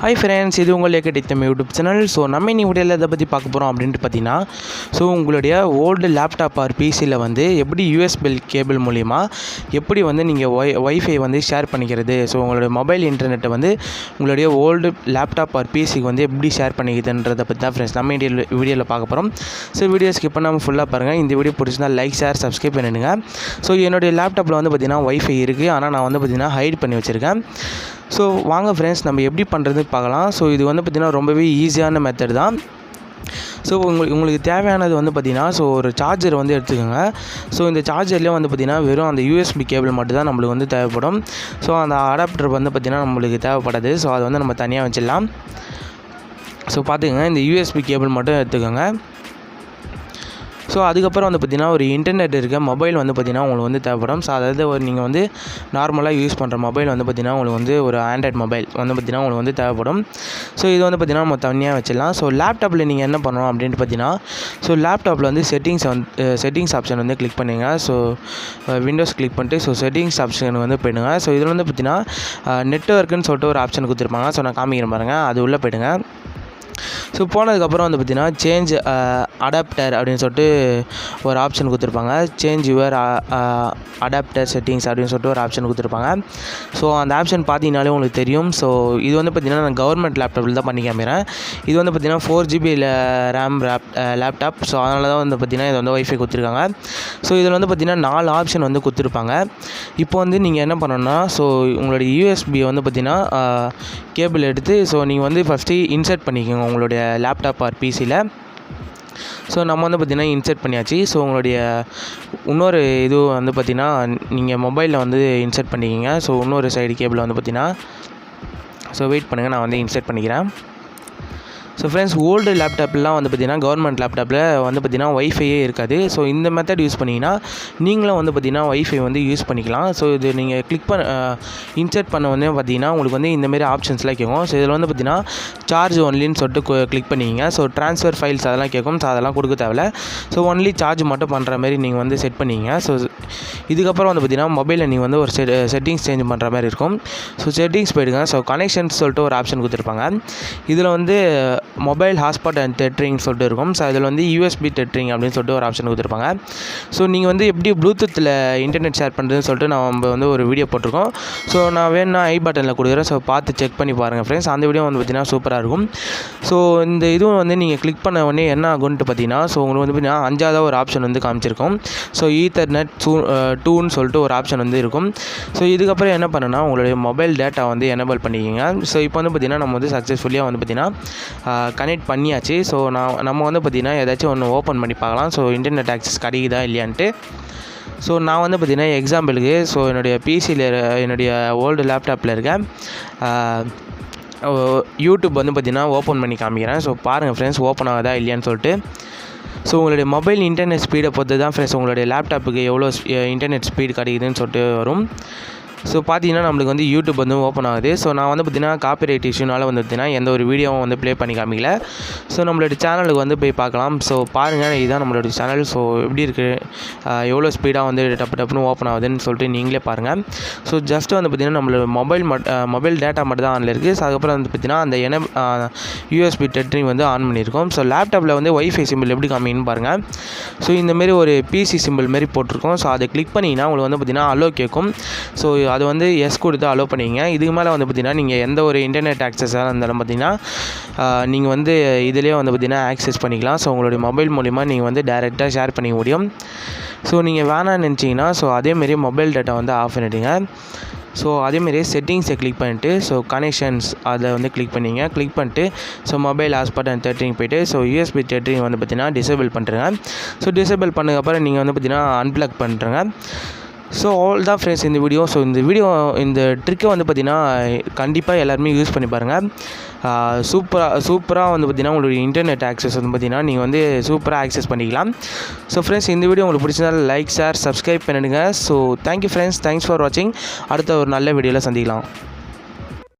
Hi friends, இது உங்களுடைய கிடைத்த யூடியூப் சேனல். ஸோ நம்ம இன்னி வீடியோவில் இதை பற்றி பார்க்க போகிறோம் அப்படின்ட்டு பார்த்தீங்கன்னா, ஸோ உங்களுடைய ஓல்டு லேப்டாப் ஆர் பிசியில் வந்து எப்படி யூஎஸ்பி கேபிள் மூலிமா எப்படி வந்து நீங்கள் ஒய்ஃபை வந்து ஷேர் பண்ணிக்கிறது, ஸோ உங்களுடைய மொபைல் இன்டர்நெட்டை வந்து உங்களுடைய ஓல்டு லேப்டாப் ஆர் பிசிக்கு வந்து எப்படி ஷேர் பண்ணிக்கிறதுன்றதை பற்றி தான் ஃப்ரெண்ட்ஸ் நம்ம வீடியோவில் பார்க்க போகிறோம். ஸோ வீடியோ ஸ்கிப் பண்ணாமல் ஃபுல்லாக பாருங்கள். இந்த வீடியோ பிடிச்சிருந்தா லைக், ஷேர், சப்ஸ்கிரைப் பண்ணிடுங்க. ஸோ என்னுடைய லேப்டாப்பில் வந்து பார்த்திங்கன்னா ஒய்ஃபை இருக்குது, ஆனால் நான் வந்து பார்த்திங்கன்னா ஹைட் பண்ணி வச்சுருக்கேன். ஸோ வாங்க ஃப்ரெண்ட்ஸ் நம்ம எப்படி பண்ணுறதுன்னு பார்க்கலாம். ஸோ இது வந்து பார்த்திங்கன்னா ரொம்பவே ஈஸியான மெத்தட் தான். ஸோ உங்களுக்கு தேவையானது வந்து பார்த்திங்கன்னா, ஸோ ஒரு சார்ஜர் வந்து எடுத்துக்கோங்க. ஸோ இந்த சார்ஜர்லேயே வந்து பார்த்திங்கன்னா வெறும் அந்த யூஎஸ்பி கேபிள் மட்டும் தான் நம்மளுக்கு வந்து தேவைப்படும். ஸோ அந்த அடாப்டர் வந்து பார்த்திங்கன்னா நம்மளுக்கு தேவைப்படாது. ஸோ அதை வந்து நம்ம தனியாக வச்சிடலாம். ஸோ பார்த்துக்கோங்க, இந்த யூஎஸ்பி கேபிள் மட்டும் எடுத்துக்கோங்க. ஸோ அதுக்கப்புறம் வந்து பார்த்திங்கன்னா ஒரு இன்டர்நெட் இருக்க மொபைல் வந்து பார்த்திங்கன்னா உங்களுக்கு வந்து தேவைப்படும். ஸோ அதாவது நீங்கள் வந்து நார்மலாக யூஸ் பண்ணுற மொபைல் வந்து பார்த்திங்கன்னா உங்களுக்கு வந்து ஒரு ஆண்ட்ராய்ட் மொபைல் வந்து பார்த்திங்கன்னா உங்களுக்கு வந்து தேவைப்படும். ஸோ இது வந்து பார்த்திங்கன்னா நம்ம தனியாக வச்சிடலாம். ஸோ லேப்டாப்பில் நீங்கள் என்ன பண்ணணும் அப்படின்ட்டு பார்த்தீங்கன்னா, ஸோ லேப்டாப்பில் வந்து செட்டிங்ஸ் ஆப்ஷன் வந்து கிளிக் பண்ணுங்க. ஸோ விண்டோஸ் கிளிக் பண்ணிட்டு ஸோ செட்டிங்ஸ் ஆப்ஷன் வந்து போயிடுங்க. ஸோ இதில் வந்து பார்த்திங்கன்னா நெட்வொர்க்குன்னு சொல்லிட்டு ஒரு ஆப்ஷன் கொடுத்துருப்பாங்க. ஸோ நான் காமிக்கிறேன் பாருங்கள், அது உள்ளே போயிடுங்க. ஸோ போனதுக்கப்புறம் வந்து பார்த்திங்கன்னா சேஞ்ச் அடாப்டர் அப்படின்னு சொல்லிட்டு ஒரு ஆப்ஷன் கொடுத்துருப்பாங்க. சேஞ்ச் யுவர் அடாப்டர் செட்டிங்ஸ் அப்படின்னு சொல்லிட்டு ஒரு ஆப்ஷன் கொடுத்துருப்பாங்க. ஸோ அந்த ஆப்ஷன் பார்த்தீங்கனாலே உங்களுக்கு தெரியும். ஸோ இது வந்து பார்த்திங்கன்னா நான் கவர்மெண்ட் லேப்டாப்பில் தான் பண்ணி காமிக்கிறேன். இது வந்து பார்த்திங்கன்னா 4GB ரேம் லேப்டாப். ஸோ அதனால தான் வந்து பார்த்திங்கன்னா இது வந்து ஒய்ஃபை கொடுத்துருக்காங்க. ஸோ இதில் வந்து பார்த்திங்கன்னா 4 ஆப்ஷன் வந்து கொடுத்துருப்பாங்க. இப்போ வந்து நீங்கள் என்ன பண்ணணும்னா, ஸோ உங்களுடைய யூஎஸ்பி வந்து பார்த்திங்கன்னா கேபிள் எடுத்து ஸோ நீங்கள் வந்து ஃபஸ்ட்டு இன்சர்ட் பண்ணிக்கோங்க உங்களுடைய லேப்டாப் ஆர் பிசியில். ஸோ நம்ம வந்து பார்த்திங்கன்னா இன்சர்ட் பண்ணியாச்சு. ஸோ உங்களுடைய இன்னொரு இது வந்து பார்த்திங்கன்னா நீங்கள் மொபைலில் வந்து இன்சர்ட் பண்ணிக்கிங்க. ஸோ இன்னொரு சைடு கேபிள் வந்து பார்த்திங்கன்னா ஸோ வெயிட் பண்ணுங்கள், நான் வந்து இன்சர்ட் பண்ணிக்கிறேன். ஸோ ஃப்ரெண்ட்ஸ், ஓல்டு லேப்டாப்லாம் வந்து பார்த்திங்கன்னா கவர்மெண்ட் லேப்டாப்பில் வந்து பார்த்திங்கன்னா ஒய்ஃபையே இருக்காது. ஸோ இந்த மெத்தட் யூஸ் பண்ணிங்கன்னா நீங்களும் வந்து பார்த்திங்கன்னா ஒய்ஃபை வந்து யூஸ் பண்ணிக்கலாம். ஸோ இது நீங்கள் கிளிக் இன்சர்ட் பண்ண வந்து பார்த்திங்கன்னா உங்களுக்கு வந்து இந்தமாரி ஆப்ஷன்ஸ்லாம் கேட்கும். ஸோ இதில் வந்து பார்த்திங்கன்னா சார்ஜ் ஒன்லின்னு சொல்லிட்டு கிளிக் பண்ணிக்கிங்க. ஸோ ட்ரான்ஸ்ஃபர் ஃபைல்ஸ் அதெல்லாம் கேட்கும். ஸோ அதெல்லாம் கொடுக்க தேவையில்ல. ஸோ ஒன்லி சார்ஜ் மட்டும் பண்ணுற மாதிரி நீங்கள் வந்து செட் பண்ணிக்கிங்க. ஸோ இதுக்கப்புறம் வந்து பார்த்திங்கன்னா மொபைலில் நீங்கள் வந்து ஒரு செட்டிங்ஸ் சேஞ்ச் பண்ணுற மாதிரி இருக்கும். ஸோ செட்டிங்ஸ் போயிடுங்க. ஸோ கனெக்ஷன்ஸ் சொல்லிட்டு ஒரு ஆப்ஷன் கொடுத்துருப்பாங்க. இதில் வந்து மொபைல் ஹாட்ஸ்பாட் அண்ட் டெட்ரிங் சொல்லிட்டு இருக்கும். ஸோ அதில் வந்து யூஎஸ்பி டெட்ரிங் அப்படின்னு சொல்லிட்டு ஒரு ஆப்ஷன் கொடுத்துருப்பாங்க. ஸோ நீங்கள் வந்து எப்படி ப்ளூடூத்தில் இன்டர்நெட் ஷேர் பண்ணுறதுன்னு சொல்லிட்டு நம்ம வந்து ஒரு வீடியோ போட்டிருக்கோம். ஸோ நான் வேணும்னா ஐ பட்டனில் கொடுக்குறேன். ஸோ பார்த்து செக் பண்ணி பாருங்கள் ஃப்ரெண்ட்ஸ். அந்த வீடியோ வந்து பார்த்திங்கன்னா சூப்பராக இருக்கும். ஸோ இந்த இதுவும் வந்து நீங்கள் கிளிக் பண்ண உடனே என்ன ஆகும்ட்டு பார்த்தீங்கன்னா, ஸோ உங்களுக்கு வந்து பார்த்திங்கன்னா 5வது ஒரு ஆப்ஷன் வந்து காமிச்சிருக்கும். ஸோ ஈத்தர்நெட் 2ன்னு சொல்லிட்டு ஒரு ஆப்ஷன் வந்து இருக்கும். ஸோ இதுக்கப்புறம் என்ன பண்ணுன்னா உங்களுடைய மொபைல் டேட்டா வந்து எனேபிள் பண்ணிக்கிங்க. ஸோ இப்போ வந்து பார்த்திங்கன்னா நம்ம வந்து சக்ஸஸ்ஃபுல்லியாக வந்து பார்த்திங்கன்னா கனெக்ட் பண்ணியாச்சு. ஸோ நம்ம வந்து பார்த்திங்கன்னா ஏதாச்சும் ஒன்று ஓப்பன் பண்ணி பார்க்கலாம். ஸோ இன்டர்நெட் ஆக்சஸ் கிடைக்குதா இல்லையான்ட்டு. ஸோ நான் வந்து பார்த்திங்கன்னா எக்ஸாம்பிளுக்கு ஸோ என்னுடைய பிசியில் என்னுடைய ஓல்டு லேப்டாப்பில் இருக்க யூடியூப் வந்து பார்த்திங்கன்னா ஓப்பன் பண்ணி காமிக்கிறேன். ஸோ பாருங்கள் ஃப்ரெண்ட்ஸ், ஓப்பன் ஆகுதா இல்லையான்னு சொல்லிட்டு. ஸோ உங்களுடைய மொபைல் இன்டர்நெட் ஸ்பீடை பொறுத்து தான் ஃப்ரெண்ட்ஸ் உங்களுடைய லேப்டாப்புக்கு எவ்வளோ இன்டர்நெட் ஸ்பீடு கிடைக்குதுன்னு சொல்லிட்டு வரும். ஸோ பார்த்தீங்கன்னா நம்மளுக்கு வந்து யூடியூப் வந்து ஓப்பன் ஆகுது. ஸோ நான் வந்து பார்த்திங்கன்னா காப்பிரைட் இஷ்யூனால வந்து பார்த்திங்கன்னா எந்த ஒரு வீடியோவும் வந்து ப்ளே பண்ணி காமிக்கல. ஸோ நம்மளோட சேனலுக்கு வந்து போய் பார்க்கலாம். ஸோ பாருங்கள், இதுதான் நம்மளோட சேனல். ஸோ எப்படி இருக்குது, எவ்வளோ ஸ்பீடாக வந்து டப்புன்னு ஓப்பன் ஆகுதுன்னு சொல்லிட்டு நீங்களே பாருங்கள். ஸோ ஜஸ்ட்டு வந்து பார்த்திங்கன்னா நம்மளோட மொபைல் டேட்டா மட்டும் தான் ஆனில் இருக்குது. ஸோ அதுக்கப்புறம் வந்து பார்த்திங்கன்னா அந்த யூஎஸ்பி டெட்ரிங் வந்து ஆன் பண்ணியிருக்கோம். ஸோ லேப்டாப்பில் வந்து ஒய்ஃபை சிம்பிள் எப்படி காமிக்கணும்னு பாருங்கள். ஸோ இந்தமாரி ஒரு பிசி சிம்பிள் மாரி போட்டிருக்கோம். ஸோ அதை கிளிக் பண்ணிங்கன்னா உங்களுக்கு வந்து பார்த்திங்கன்னா அலோ கேட்கும். ஸோ அது வந்து எஸ் கொடுத்து அலோ பண்ணிங்க. இதுக்கு மேலே வந்து பார்த்திங்கன்னா நீங்கள் எந்த ஒரு இன்டர்நெட் ஆக்சஸாக இருந்தாலும் பார்த்திங்கன்னா நீங்கள் வந்து இதிலே வந்து பார்த்திங்கன்னா ஆக்சஸ் பண்ணிக்கலாம். ஸோ உங்களுடைய மொபைல் மூலிமா நீங்கள் வந்து டைரெக்டாக ஷேர் பண்ணிக்க முடியும். ஸோ நீங்கள் வேணான்னு நினச்சிங்கன்னா ஸோ அதேமாரி மொபைல் டேட்டா வந்து ஆஃப் பண்ணிவிடுங்க. ஸோ அதேமாரியே செட்டிங்ஸை கிளிக் பண்ணிட்டு ஸோ கனெக்ஷன்ஸ் அதை வந்து கிளிக் பண்ணிட்டு ஸோ மொபைல் ஹாட்ஸ்பாட் அண்ட் டெட்ரிங் போய்ட்டு ஸோ யூஎஸ்பி டெட்ரிங் வந்து பார்த்திங்கன்னா டிசேபிள் பண்ணுறேங்க. ஸோ டிசேபிள் பண்ணதுக்கப்புறம் நீங்கள் வந்து பார்த்திங்கன்னா அன்பிளக் பண்ணுறேங்க. ஸோ ஆல் தான் ஃப்ரெண்ட்ஸ் இந்த வீடியோ. ஸோ இந்த ட்ரிக்கை வந்து பார்த்திங்கன்னா கண்டிப்பாக எல்லாருமே யூஸ் பண்ணி பாருங்கள். சூப்பராக வந்து பார்த்திங்கன்னா உங்களுடைய இன்டர்நெட் ஆக்சஸ் வந்து பார்த்திங்கன்னா நீங்கள் வந்து சூப்பராக ஆக்சஸ் பண்ணிக்கலாம். ஸோ ஃப்ரெண்ட்ஸ், இந்த வீடியோ உங்களுக்கு பிடிச்சதால லைக், ஷேர், சப்ஸ்கிரைப் பண்ணிடுங்க. So thank you friends, thanks for வாட்சிங். அடுத்த ஒரு நல்ல வீடியோவில் சந்திக்கலாம்.